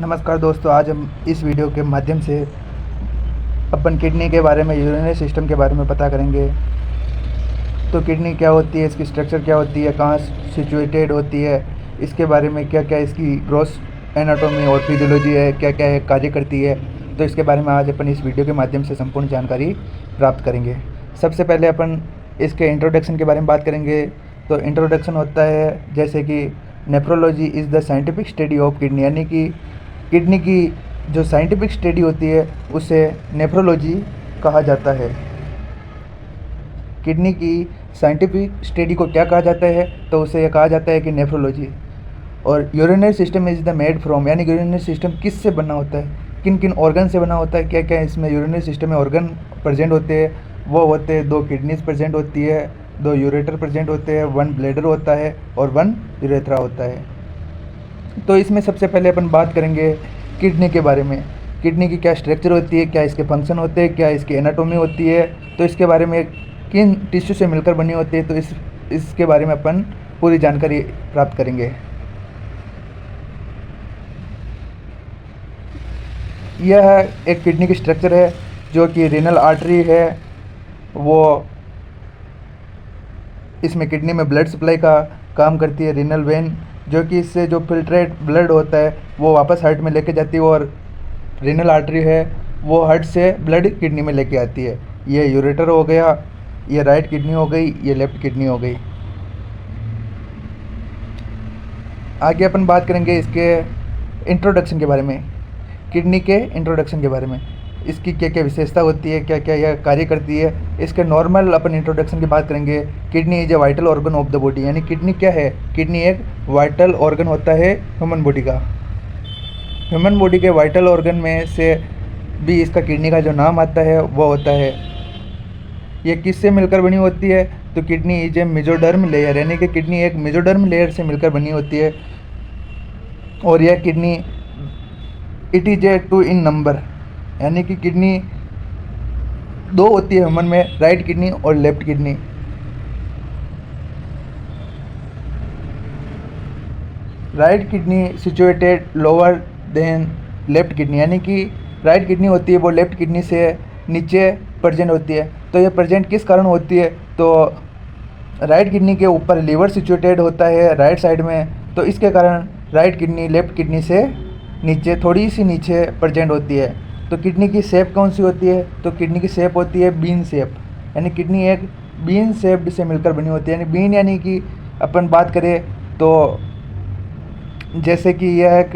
नमस्कार दोस्तों, आज हम इस वीडियो के माध्यम से अपन किडनी के बारे में, यूरिनरी सिस्टम के बारे में पता करेंगे। तो किडनी क्या होती है, इसकी स्ट्रक्चर क्या होती है, कहाँ सिचुएटेड होती है, इसके बारे में क्या क्या इसकी ग्रॉस एनाटॉमी और फिजियोलॉजी है, क्या क्या है कार्य करती है। तो इसके बारे में आज अपन इस वीडियो के माध्यम से संपूर्ण जानकारी प्राप्त करेंगे। सबसे पहले अपन इसके इंट्रोडक्शन के बारे में बात करेंगे। तो इंट्रोडक्शन होता है जैसे कि nephrology is the scientific study of kidney, यानी कि किडनी की जो साइंटिफिक स्टडी होती है उसे नेफ्रोलॉजी कहा जाता है। किडनी की साइंटिफिक स्टडी को क्या कहा जाता है, तो उसे यह कहा जाता है कि नेफ्रोलॉजी। और urinary system is the made from, यानी कि यूरिनरी सिस्टम किस से बना होता है, किन किन ऑर्गन से बना होता है, क्या क्या इसमें यूरिनरी सिस्टम में ऑर्गन प्रेजेंट होते हैं। वो होते हैं 2 किडनीज प्रेजेंट होती है, 2 यूरेटर प्रेजेंट होते हैं, 1 ब्लैडर होता है और 1 यूरेथ्रा होता है। तो इसमें सबसे पहले अपन बात करेंगे किडनी के बारे में। किडनी की क्या स्ट्रक्चर होती है, क्या इसके फंक्शन होते हैं, क्या इसकी एनाटॉमी होती है, तो इसके बारे में किन टिश्यू से मिलकर बनी होती है, तो इसके बारे में अपन पूरी जानकारी प्राप्त करेंगे। यह एक किडनी की स्ट्रक्चर है जो कि रीनल आर्टरी है। वो इसमें किडनी में ब्लड सप्लाई का काम करती है। रीनल वेन जो कि इससे जो फिल्ट्रेट ब्लड होता है वो वापस हार्ट में लेके जाती है, और रीनल आर्टरी है वो हार्ट से ब्लड किडनी में लेके आती है। ये यूरेटर हो गया, ये राइट किडनी हो गई, ये लेफ्ट किडनी हो गई। आगे अपन बात करेंगे इसके इंट्रोडक्शन के बारे में, किडनी के इंट्रोडक्शन के बारे में। इसकी क्या क्या विशेषता होती है, क्या क्या यह कार्य करती है, इसके नॉर्मल अपन इंट्रोडक्शन की बात करेंगे। Kidney is a vital organ of the body, यानी किडनी क्या है, किडनी एक वाइटल ऑर्गन होता है ह्यूमन बॉडी का। ह्यूमन बॉडी के वाइटल ऑर्गन में से भी इसका किडनी का जो नाम आता है वो होता है। ये किससे मिलकर बनी होती है, तो kidney is a mesoderm layer, यानी कि किडनी एक मेसोडर्म लेयर से मिलकर बनी होती है। और यह kidney it is a 2 in number, यानी कि किडनी 2 होती है ह्यूमन में, राइट किडनी और left kidney. Right kidney situated lower than left kidney, यानी कि राइट किडनी होती है वो लेफ्ट किडनी से नीचे प्रेजेंट होती है। तो ये प्रेजेंट किस कारण होती है, तो राइट किडनी के ऊपर लीवर सिचुएटेड होता है राइट साइड में, तो इसके कारण राइट किडनी लेफ्ट किडनी से नीचे, थोड़ी सी नीचे प्रेजेंट होती है। तो किडनी की शेप कौन सी होती है, तो किडनी की शेप होती है बीन शेप, यानी किडनी एक बीन शेप्ड से मिलकर बनी होती है। यानी बीन यानी कि अपन बात करें तो जैसे कि यह एक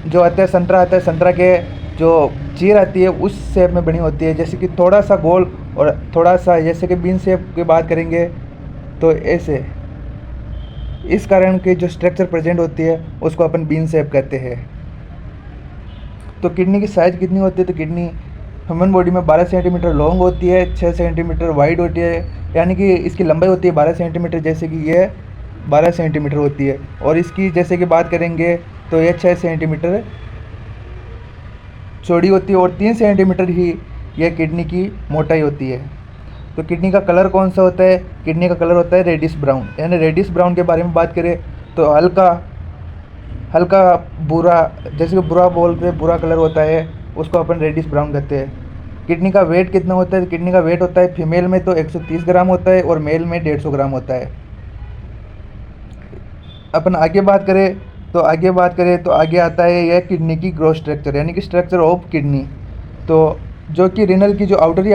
जो आता है संतरा आता है, संतरा के जो चीर आती है उस शेप में बनी होती है, जैसे कि थोड़ा सा गोल और थोड़ा सा, जैसे कि बीन शेप की बात करेंगे तो ऐसे। इस कारण की जो स्ट्रक्चर प्रेजेंट होती है उसको अपन बीन शेप कहते हैं। तो किडनी की साइज़ कितनी होती है, तो किडनी ह्यूमन बॉडी में 12 सेंटीमीटर लॉन्ग होती है, 6 सेंटीमीटर वाइड होती है, यानी कि इसकी लंबाई होती है 12 सेंटीमीटर, जैसे कि ये 12 सेंटीमीटर होती है। और इसकी जैसे कि बात करेंगे तो ये 6 सेंटीमीटर चौड़ी होती है, और 3 सेंटीमीटर ही यह किडनी की मोटाई होती है। तो किडनी का कलर कौन सा होता है, किडनी का कलर होता है रेडिश ब्राउन। यानी रेडिश ब्राउन के बारे में बात करें तो हल्का भूरा, जैसे कि भूरा बोलते हैं, भूरा कलर होता है, उसको अपन रेडिश ब्राउन कहते हैं। किडनी का वेट कितना होता है, किडनी का वेट होता है फीमेल में तो 130 ग्राम होता है और मेल में 150 ग्राम होता है। अपन आगे बात करें तो आगे आता है यह किडनी की ग्रोथ स्ट्रक्चर, यानी कि स्ट्रक्चर ऑफ किडनी। तो जो कि रिनल की जो आउटरी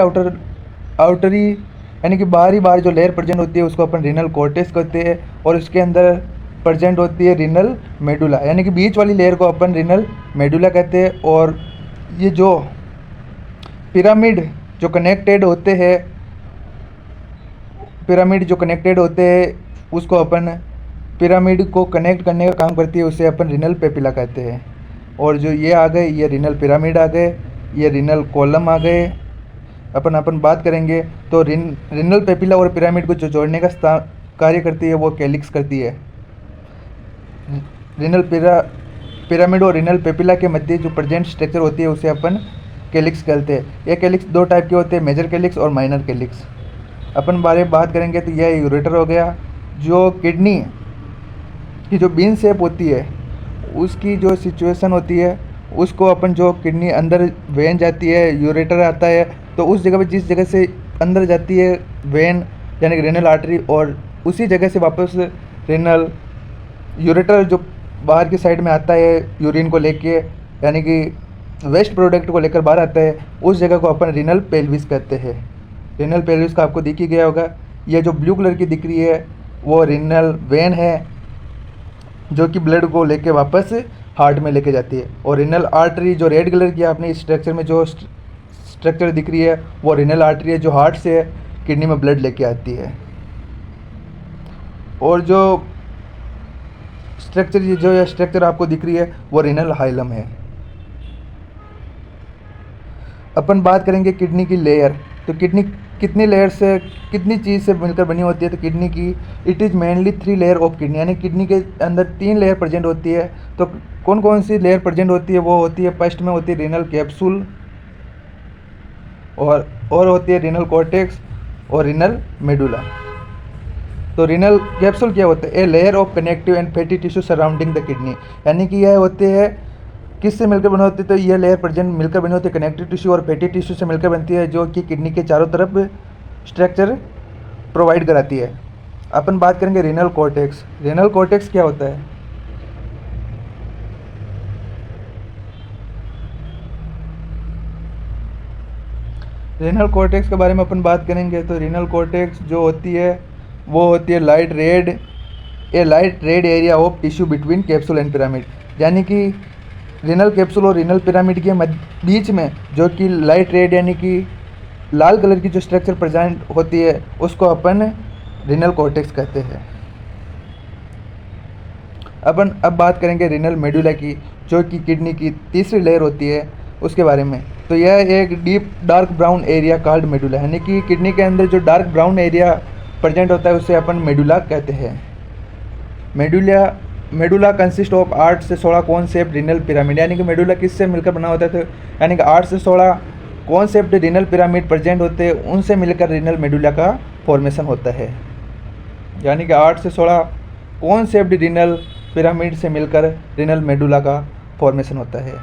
यानी कि बाहर जो लेयर प्रेजेंट होती है उसको अपन रिनल कॉर्टेक्स कहते हैं, और उसके अंदर प्रेजेंट होती है रिनल मेडुला, यानी कि बीच वाली लेयर को अपन रिनल मेडुला कहते हैं। और ये जो पिरामिड जो कनेक्टेड होते हैं उसको अपन पिरामिड को कनेक्ट करने का काम करती है, उसे अपन रिनल पेपिला कहते हैं। और जो ये आ गए, ये रिनल पिरामिड आ गए, ये रिनल कॉलम आ गए। अपन बात करेंगे तो रिनल पेपिला और पिरामिड को जो जोड़ने का कार्य करती है वो कैलिक्स करती है। रिनल पिरामिड और रिनल पेपिला के मध्य जो प्रेजेंट स्ट्रक्चर होती है उसे अपन कैलिक्स कहते हैं। ये कैलिक्स 2 टाइप के होते हैं, मेजर कैलिक्स और माइनर कैलिक्स। अपन बारे बात करेंगे तो यह यूरेटर हो गया। जो किडनी की जो बीन शेप होती है उसकी जो सिचुएशन होती है उसको अपन जो किडनी अंदर वेन जाती है, यूरेटर आता है, तो उस जगह पे जिस जगह से अंदर जाती है वेन यानी कि रेनल आर्टरी, और उसी जगह से वापस रेनल यूरेटर जो बाहर की साइड में आता है यूरिन को लेके, यानी कि वेस्ट प्रोडक्ट को लेकर बाहर आता है, उस जगह को अपन रीनल पेल्विस कहते हैं। रीनल पेल्विस का आपको दिख ही गया होगा। ये जो ब्लू कलर की दिख रही है वो रीनल वेन है जो कि ब्लड को लेके वापस हार्ट में लेके जाती है, और रीनल आर्टरी जो रेड कलर की आपने इस स्ट्रक्चर में जो स्ट्रक्चर दिख रही है वो रीनल आर्टरी है जो हार्ट से किडनी में ब्लड लेके आती है। और जो स्ट्रक्चर आपको दिख रही है वो रीनल हाइलम है। अपन बात करेंगे किडनी की लेयर। तो किडनी कितनी लेयर से, कितनी चीज़ से मिलकर बनी होती है? तो किडनी की it is mainly 3 layer of kidney, यानी किडनी के अंदर 3 लेयर प्रेजेंट होती है। तो कौन कौन सी लेयर प्रेजेंट होती है? वो होती है, फर्स्ट में होती है रीनल कैप्सूल, और होती है रीनल कॉर्टेक्स और रीनल मेडुला। तो रीनल कैप्सूल क्या होता है? A layer of connective and fatty tissue surrounding the kidney, यानी कि यह होते हैं किससे मिलकर बने होते हैं? तो यह लेयर प्रेजेंट मिलकर बनी होती है कनेक्टिव टिश्यू और फैटी टिश्यू से मिलकर बनती है, जो कि किडनी के चारों तरफ स्ट्रक्चर प्रोवाइड कराती है। अपन बात करेंगे रीनल कॉर्टेक्स। रीनल कॉर्टेक्स क्या होता है? रीनल कॉर्टेक्स के बारे में अपन बात करेंगे तो रीनल कॉर्टेक्स जो होती है वो होती है light red area of tissue between capsule and pyramid, यानी कि रीनल कैप्सूल और रीनल पिरामिड के बीच में जो कि लाइट रेड यानी कि लाल कलर की जो स्ट्रक्चर प्रेजेंट होती है उसको अपन रीनल कॉर्टेक्स कहते हैं। अपन अब बात करेंगे रीनल मेडुला की, जो कि किडनी की तीसरी लेयर होती है, उसके बारे में। तो यह एक deep dark brown area called medulla, यानी कि किडनी के अंदर जो डार्क ब्राउन एरिया प्रेजेंट होता है उसे अपन मेडुला कहते हैं। मेडुला कंसिस्ट ऑफ 8 से 16 कोन शेप्ड रीनल पिरामिड, यानी कि मेडुला किससे मिलकर बना होता है? तो यानी कि 8 से 16 कोन शेप्ड रीनल पिरामिड प्रेजेंट होते हैं, उनसे मिलकर रीनल मेडुला का फॉर्मेशन होता है। यानी कि 8 से 16 कोन शेप्ड रीनल पिरामिड से मिलकर रीनल मेडुला का फॉर्मेशन होता है।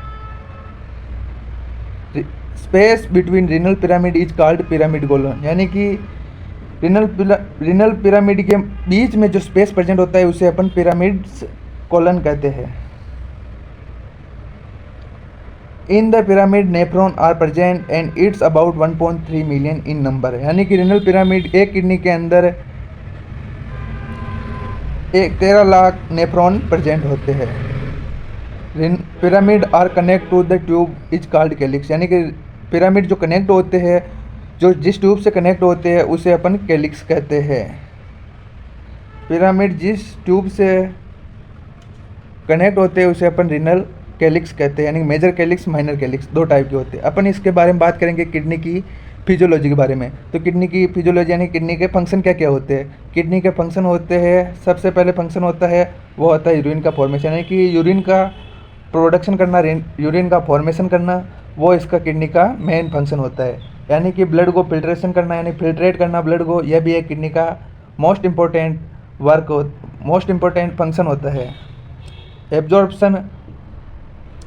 Space between renal pyramid is called pyramid colon, यानी कि रीनल पिरामिड के बीच में जो स्पेस प्रेजेंट होता है उसे अपन पिरामिड कोलन कहते हैं। In the pyramid nephron are present and it's about 1.3 million in number, यानी कि रीनल पिरामिड एक किडनी के अंदर 13 लाख नेफ्रॉन प्रेजेंट होते हैं। Pyramid are connect to the tube is called calyx, यानी कि पिरामिड जो कनेक्ट होते हैं, जो जिस ट्यूब से कनेक्ट होते हैं उसे अपन कैलिक्स कहते हैं। पिरामिड जिस ट्यूब से कनेक्ट होते हैं उसे अपन रीनल कैलिक्स कहते हैं, यानी major calyx minor calyx 2 type के होते हैं। अपन इसके बारे में बात करेंगे किडनी की फिजियोलॉजी के बारे में। तो किडनी की फिजियोलॉजी यानी किडनी के फंक्शन क्या क्या होते हैं? किडनी के फंक्शन होते हैं, सबसे पहले फंक्शन होता है वो होता है यूरिन का फॉर्मेशन, यानी कि यूरिन का प्रोडक्शन करना, यूरिन का फॉर्मेशन करना, वो इसका किडनी का मेन फंक्शन होता है। यानी कि ब्लड को फिल्ट्रेशन करना, यानी फिल्ट्रेट करना ब्लड को, यह भी एक किडनी का मोस्ट इम्पोर्टेंट फंक्शन होता है। एब्जॉर्प्शन,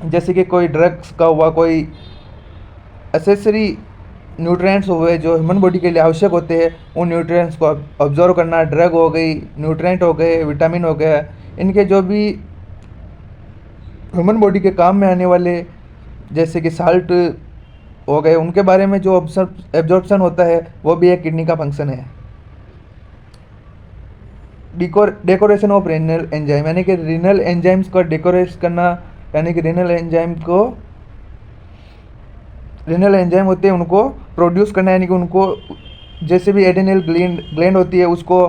जैसे कि कोई ड्रग्स का हुआ, कोई एसेसरी न्यूट्रिएंट्स हुए जो ह्यूमन बॉडी के लिए आवश्यक होते हैं, उन न्यूट्रिएंट्स को ऑब्जर्व करना, ड्रग हो गई, न्यूट्रिएंट हो गए, विटामिन हो गया, इनके जो भी ह्यूमन बॉडी के काम में आने वाले जैसे कि साल्ट हो गए, उनके बारे में जो एब्जॉर्प्शन होता है वो भी एक किडनी का फंक्शन है। डेकोरेशन ऑफ रीनल एंजाइम, यानी कि रीनल एंजाइम्स को डेकोरेट करना, यानी कि रीनल एंजाइम होते हैं उनको प्रोड्यूस करना, यानी कि उनको जैसे भी एडेनियल ग्लैंड होती है उसको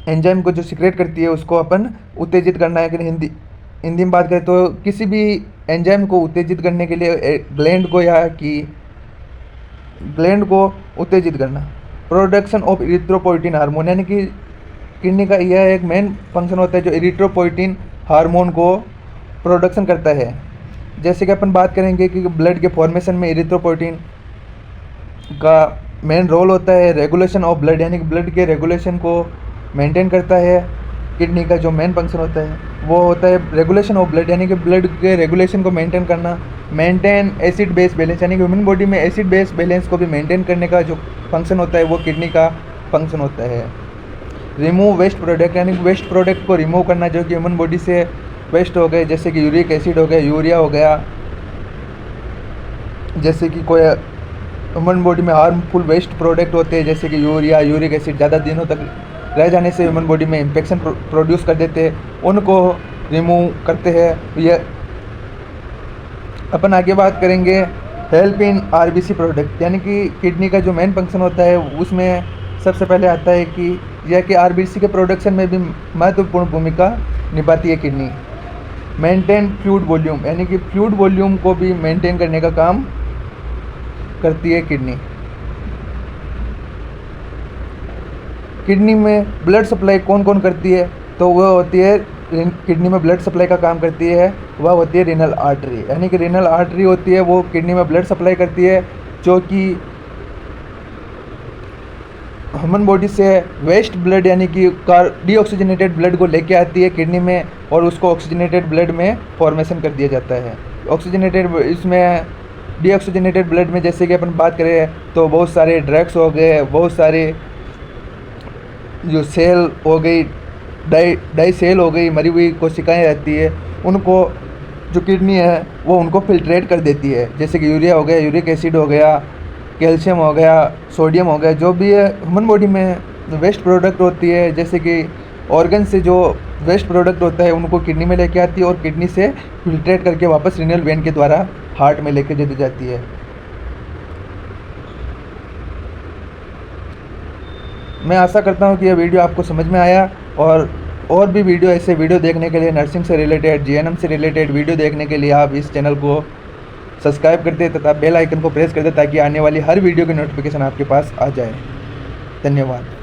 एंजाइम को जो सिक्रेट करती है उसको अपन उत्तेजित करना है। कि हिंदी में बात करें तो किसी भी एंजाइम को उत्तेजित करने के लिए ग्लैंड को उत्तेजित करना। प्रोडक्शन ऑफ इरिथ्रोपोइटिन हार्मोन, यानी कि किडनी का यह एक मेन फंक्शन होता है जो इरिथ्रोपोइटिन हार्मोन को प्रोडक्शन करता है। जैसे कि अपन बात करेंगे कि ब्लड के फॉर्मेशन में इरिथ्रोपोइटिन का मेन रोल होता है। रेगुलेशन ऑफ ब्लड, यानी कि ब्लड के रेगुलेशन को मेंटेन करता है। किडनी का जो मेन फंक्शन होता है वो होता है रेगुलेशन ऑफ ब्लड, यानी कि ब्लड के रेगुलेशन को मेंटेन करना, मेंटेन एसिड बेस बैलेंस, यानी कि ह्यूमन बॉडी में एसिड बेस बैलेंस को भी मेंटेन करने का जो फंक्शन होता है वो किडनी का फंक्शन होता है। रिमूव वेस्ट प्रोडक्ट, यानी कि वेस्ट प्रोडक्ट को रिमूव करना जो कि ह्यूमन बॉडी से वेस्ट हो गए, जैसे कि यूरिक एसिड हो गया, यूरिया हो गया, जैसे कि कोई ह्यूमन बॉडी में हार्मफुल वेस्ट प्रोडक्ट होते हैं जैसे कि यूरिया, यूरिक एसिड ज़्यादा दिनों तक रह जाने से ह्यूमन बॉडी में इन्फेक्शन प्रोड्यूस कर देते हैं, उनको रिमूव करते हैं। ये अपन आगे बात करेंगे हेल्प इन आरबीसी प्रोडक्ट, यानी कि किडनी का जो मेन फंक्शन होता है उसमें सबसे पहले आता है कि यह कि आरबीसी के प्रोडक्शन में भी महत्वपूर्ण भूमिका निभाती है किडनी। मेंटेन फ्लूइड वॉल्यूम, यानी कि फ्लूइड वॉल्यूम को भी मेंटेन करने का काम करती है किडनी। किडनी में ब्लड सप्लाई कौन कौन करती है, तो वह होती है किडनी में ब्लड सप्लाई का काम करती है वह होती है रीनल आर्टरी, यानी कि रीनल आर्टरी होती है वो किडनी में ब्लड सप्लाई करती है, जो कि ह्यूमन बॉडी से वेस्ट ब्लड यानी कि डीऑक्सीजनेटेड ब्लड को लेके आती है किडनी में और उसको ऑक्सीजनेटेड ब्लड में फॉर्मेशन कर दिया जाता है। ऑक्सीजनेटेड इसमें डीऑक्सीजनेटेड ब्लड में जैसे कि अपन बात करें तो बहुत सारे ड्रग्स हो गए, बहुत सारे जो सेल हो गई, डाई सेल हो गई, मरी हुई कोशिकाएं रहती है, उनको जो किडनी है वो उनको फिल्ट्रेट कर देती है, जैसे कि यूरिया हो गया, यूरिक एसिड हो गया, कैल्शियम हो गया, सोडियम हो गया, जो भी है ह्यूमन बॉडी में वेस्ट प्रोडक्ट होती है, जैसे कि ऑर्गन से जो वेस्ट प्रोडक्ट होता है उनको किडनी में लेके आती है और किडनी से फिल्ट्रेट करके वापस रीनल वेन के द्वारा हार्ट में लेके दी जाती है। मैं आशा करता हूँ कि यह वीडियो आपको समझ में आया और भी वीडियो ऐसे वीडियो देखने के लिए, नर्सिंग से रिलेटेड, जीएनएम से रिलेटेड वीडियो देखने के लिए आप इस चैनल को सब्सक्राइब कर दें तथा बेल आइकन को प्रेस कर दें ताकि आने वाली हर वीडियो की नोटिफिकेशन आपके पास आ जाए। धन्यवाद।